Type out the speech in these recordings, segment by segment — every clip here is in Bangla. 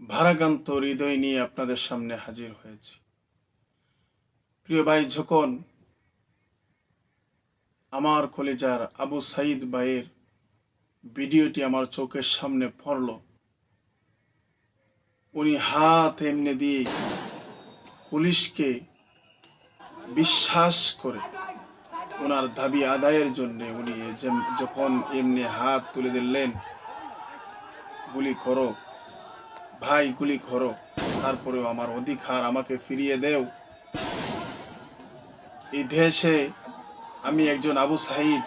ভারাক্রান্ত হৃদয় নিয়ে আপনাদের সামনে হাজির হয়েছি। প্রিয় ভাই, যখন আমার কলিজার আবু সাইদ ভাইয়ের ভিডিওটি আমার চোখের সামনে পড়ল, উনি হাত এমনি দিয়ে পুলিশকে বিশ্বাস করে ওনার দাবি আদায়ের জন্য উনি যখন এমনি হাত তুলে দিলেন, গুলি করো ভাই, গুলি করো, তারপরেও আমার অধিকার আমাকে ফিরিয়ে দেও। এই দেশে আমি একজন আবু সাইদ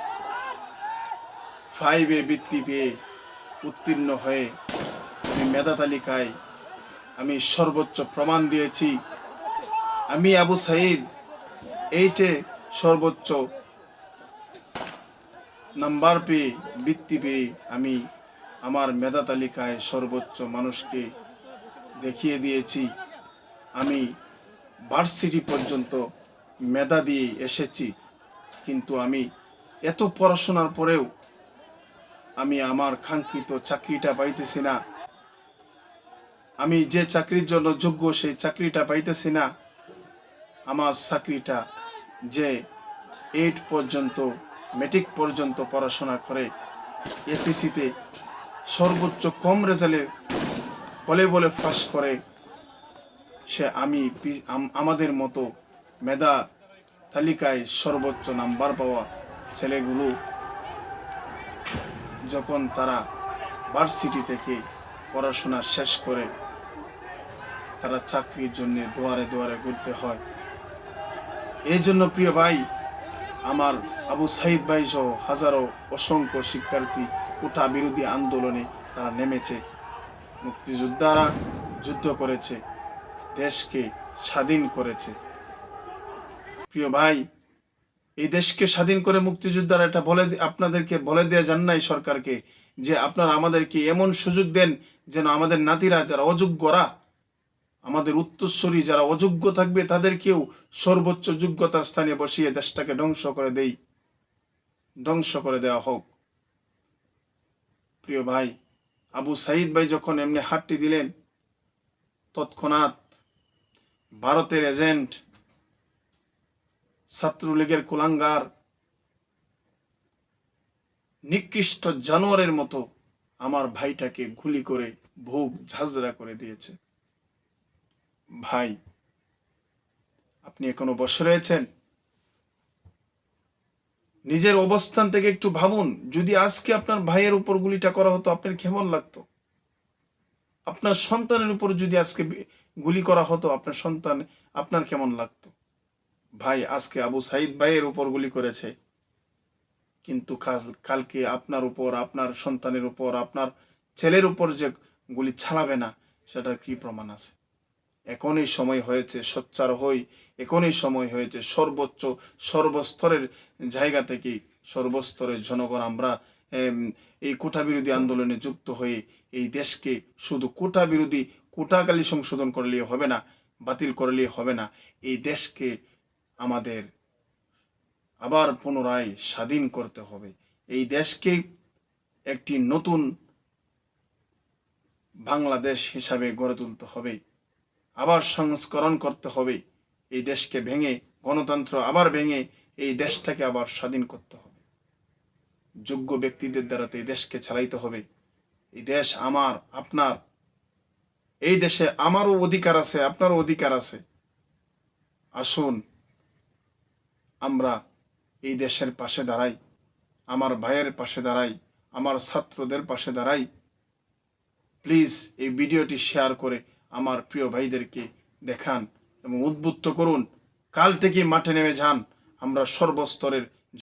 5-এ বৃত্তি পেয়ে উত্তীর্ণ হয়ে আমি মেধা তালিকায় আমি সর্বোচ্চ প্রমাণ দিয়েছি। আমি আবু সাইদ 8-এ সর্বোচ্চ নাম্বার পেয়ে বৃত্তি পেয়ে আমি আমার মেধা তালিকায় সর্বোচ্চ মানুষকে দেখিয়ে দিয়েছি। আমি ভার্সিটি পর্যন্ত মেধা দিয়ে এসেছি, কিন্তু আমি এত পড়াশোনার পরেও আমি আমার কাঙ্ক্ষিত চাকরিটা পাইতেছি না। আমি যে চাকরির জন্য যোগ্য সেই চাকরিটা পাইতেছি না। আমার চাকরিটা যে 8 পর্যন্ত মেট্রিক পর্যন্ত পড়াশোনা করে এসএসসিতে সর্বোচ্চ কম রেজাল্টে বলে পাস করে সে আমাদের মতো মেধা তালিকায় সর্বোচ্চ নাম্বার পাওয়া ছেলেগুলো যখন তারা ভার্সিটি থেকে পড়াশোনা শেষ করে তারা চাকরির জন্য দুয়ারে দুয়ারে ঘুরতে হয়। এই জন্য প্রিয় ভাই, আমার আবু সাইদ ভাই সহ হাজারো অসংখ্য শিক্ষার্থী কোটা বিরোধী আন্দোলনে তারা নেমেছে। মুক্তিযোদ্ধারা যুদ্ধ করেছে, দেশকে স্বাধীন করেছে। প্রিয় ভাই, এই দেশকে স্বাধীন করে মুক্তিযোদ্ধারা এটা আপনাদেরকে বলে দেওয়া যান নাই সরকারকে যে আপনারা আমাদেরকে এমন সুযোগ দেন যেন আমাদের নাতিরা যারা অযোগ্যরা, আমাদের উত্তরসূরি যারা অযোগ্য থাকবে তাদেরকেও সর্বোচ্চ যোগ্যতার স্থানে বসিয়ে দেশটাকে ধ্বংস করে দেওয়া হোক। প্রিয় ভাই, আবু সাইদ ভাই যখন এমনি হাতটি দিলেন, তৎক্ষণাৎ ভারতের এজেন্ট, ছাত্রলীগের কুলাঙ্গার, নিকৃষ্ট জানোয়ারের মতো আমার ভাইটাকে গুলি করে বুক ঝাঁঝরা করে দিয়েছে। ভাই, আপনি এখনো বসে রয়েছেন? নিজের অবস্থান থেকে একটু ভাবুন, যদি আজকে আপনার ভাইয়ের উপর গুলিটা করা হতো আপনার কেমন লাগতো? আপনার সন্তানের উপর যদি আজকে গুলি করা হতো আপনার কেমন লাগতো? ভাই, আজকে আবু সাইদ ভাইয়ের উপর গুলি করেছে, কিন্তু কালকে আপনার উপর, আপনার সন্তানের উপর, আপনার ছেলের উপর যে গুলি চালাবে না, সেটার কি প্রমাণ আছে? এখনই সময় হয়েছে সোচ্চার হই। এখনই সময় হয়েছে সর্বস্তরের জায়গা থেকে সর্বস্তরের জনগণ আমরা এই কোটা বিরোধী আন্দোলনে যুক্ত হয়ে এই দেশকে শুধু কোটাকালী সংশোধন করলেই হবে না, বাতিল করলেই হবে না, এই দেশকে আমাদের আবার পুনরায় স্বাধীন করতে হবে। এই দেশকে একটি নতুন বাংলাদেশ হিসাবে গড়ে তুলতে হবে, আবার সংস্করণ করতে হবে। এই দেশকে ভেঙে, গণতন্ত্র আবার ভেঙে এই দেশটাকে আবার স্বাধীন করতে হবে। যোগ্য ব্যক্তিদের দ্বারা এই দেশকে চালাইতে হবে। এই দেশ আমার, আপনার। এই দেশে আমারও অধিকার আছে, আপনারও অধিকার আছে। আসুন আমরা এই দেশের পাশে দাঁড়াই, আমার ভাইয়ের পাশে দাঁড়াই, আমার ছাত্রদের পাশে দাঁড়াই। প্লিজ এই ভিডিওটি শেয়ার করে আমার প্রিয় ভাইদেরকে দেখান এবং উদ্বুদ্ধ করুন। কাল থেকে মাঠে নেমে যান। আমরা সর্বস্তরের